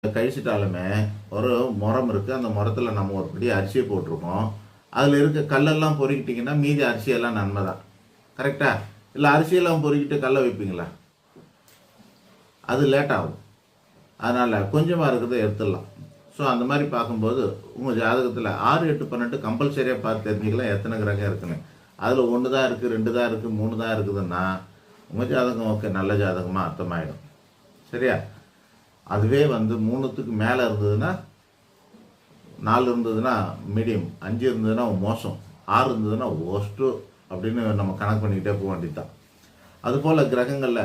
கழிச்சிட்டாலுமே ஒரு முறம் இருக்குது. அந்த முறத்தில் நம்ம ஒரு படி அரிசியை போட்டிருக்கோம். அதில் இருக்க கல்லெல்லாம் பொறுக்கிட்டிங்கன்னா மீதி அரிசியெல்லாம் நன்மை தான். கரெக்டா? இல்லை அரிசியெல்லாம் பொறுக்கிட்டு கல்லை வைப்பீங்களா? அது லேட் ஆகும். அதனால் கொஞ்சமாக இருக்கிறத எடுத்துடலாம். ஸோ அந்த மாதிரி பார்க்கும்போது உங்கள் ஜாதகத்தில் 6, 8, 12 கம்பல்சரியாக பார்த்து தெரிஞ்சுக்கலாம் எத்தனை கிரகம் இருக்குன்னு. அதில் 1 தான் இருக்குது, 2 தான் இருக்குது, 3 தான் இருக்குதுன்னா உங்கள் ஜாதகம் ஓகே நல்ல ஜாதகமாக அர்த்தமாயிடும். சரியா? அதுவே 3க்கு மேலே இருந்ததுன்னா, 4 இருந்ததுன்னா மீடியம், 5 இருந்ததுன்னா மோசம், 6 இருந்ததுன்னா ஒஸ்ட்டு அப்படின்னு நம்ம கணக்கு பண்ணிக்கிட்டே போக வேண்டியதுதான். அதுபோல் கிரகங்களில்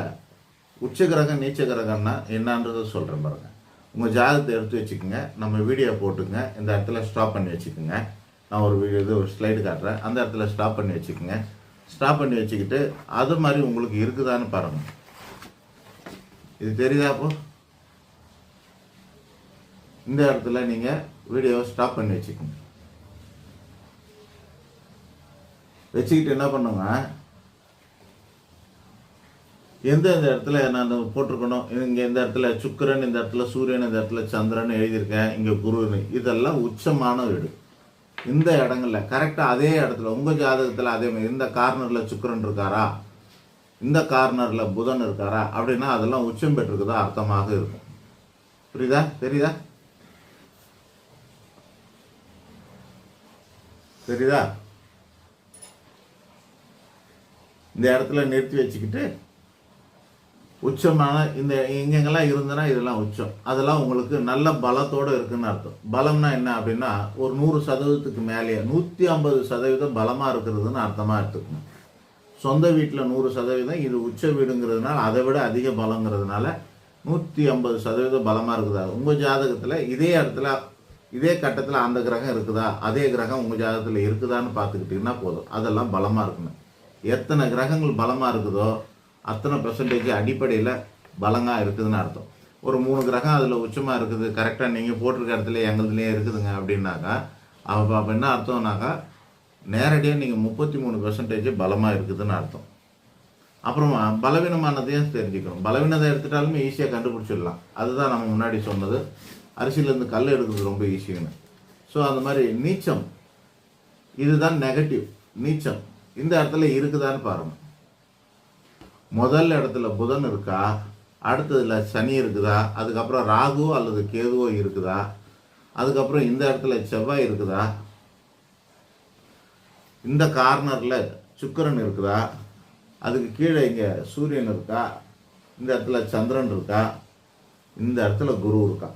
உச்ச கிரகம் நீச்ச கிரகம்னா என்னன்றதை சொல்கிறேன் பாருங்கள். உங்கள் ஜாதகத்தை எடுத்து வச்சுக்கோங்க, நம்ம வீடியோ போட்டுங்க, இந்த இடத்துல ஸ்டாப் பண்ணி வச்சுக்கோங்க. நான் ஒரு ஸ்லைடு காட்டுறேன், அந்த இடத்துல ஸ்டாப் பண்ணி வச்சுக்கோங்க. ஸ்டாப் பண்ணி வச்சுக்கிட்டு அது மாதிரி உங்களுக்கு இருக்குதான்னு பாருங்கள். இது தெரியுதா? அப்போ இந்த இடத்துல நீங்கள் வீடியோவை ஸ்டாப் பண்ணி வச்சுக்கோங்க. வச்சுக்கிட்டு என்ன பண்ணுங்க, எந்தெந்த இடத்துல நான் போட்டிருக்கணும், இங்கே இந்த இடத்துல சுக்கிரன், இந்த இடத்துல சூரியன், இந்த இடத்துல சந்திரன் எழுதியிருக்கேன், இங்கே குருன்னு, இதெல்லாம் உச்சமான வீடு. இந்த இடங்கள்ல கரெக்டாக அதே இடத்துல உங்கள் ஜாதகத்தில் அதே மாதிரி இந்த கார்னரில் சுக்கிரன் இருக்காரா, இந்த கார்னரில் புதன் இருக்காரா அப்படின்னா அதெல்லாம் உச்சம் பெற்றிருக்குதா அர்த்தமாக இருக்கும். புரியுதா? தெரியுதா? தெரியுதா? இந்த இடத்துல நிறுத்தி வச்சுக்கிட்டு உச்சமான இந்த எங்கெங்கெல்லாம் இருந்தனா இதெல்லாம் உச்சம், அதெல்லாம் உங்களுக்கு நல்ல பலத்தோடு இருக்குன்னு அர்த்தம். பலம்னா என்ன அப்படின்னா ஒரு 100% மேலேயே 150% பலமாக இருக்கிறதுன்னு அர்த்தமாக எடுத்துக்கணும். சொந்த வீட்டில் 100%, இது உச்ச வீடுங்கிறதுனால அதை விட அதிக பலங்கிறதுனால 150% பலமாக இருக்குதா. உங்கள் ஜாதகத்தில் இதே இடத்துல இதே கட்டத்தில் அந்த கிரகம் இருக்குதா, அதே கிரகம் உங்கள் ஜாதகத்தில் இருக்குதான்னு பார்த்துக்கிட்டிங்கன்னா போதும், அதெல்லாம் பலமாக இருக்கணும். எத்தனை கிரகங்கள் பலமாக இருக்குதோ அத்தனை பெர்சன்டேஜ் அடிப்படையில் பலங்காக இருக்குதுன்னு அர்த்தம். ஒரு 3 கிரகம் அதில் உச்சமாக இருக்குது, கரெக்டாக நீங்கள் போட்டிருக்க இடத்துல எங்களுதுலேயே இருக்குதுங்க அப்படின்னாக்கா அப்போ என்ன அர்த்தம்னாக்கா நேரடியாக நீங்கள் 33% பலமாக இருக்குதுன்னு அர்த்தம். அப்புறமா பலவீனமானதையும் தெரிஞ்சுக்கணும். பலவீனத்தை எடுத்துட்டாலுமே ஈஸியாக கண்டுபிடிச்சிடலாம். அதுதான் நம்ம முன்னாடி சொன்னது, அரிசியிலேருந்து கல் எடுக்கிறது ரொம்ப ஈஸின்னு. ஸோ அந்த மாதிரி நீச்சம், இதுதான் நெகட்டிவ். நீச்சம் இந்த இடத்துல இருக்குதான்னு பாருங்கள். முதல் இடத்துல புதன் இருக்கா, அடுத்ததுல சனி இருக்குதா, அதுக்கப்புறம் ராகு அல்லது கேதுவோ இருக்குதா, அதுக்கப்புறம் இந்த இடத்துல செவ்வாய் இருக்குதா, இந்த கார்னரில் சுக்கிரன் இருக்குதா, அதுக்கு கீழே இங்கே சூரியன் இருக்கா, இந்த இடத்துல சந்திரன் இருக்கா, இந்த இடத்துல குரு இருக்கா.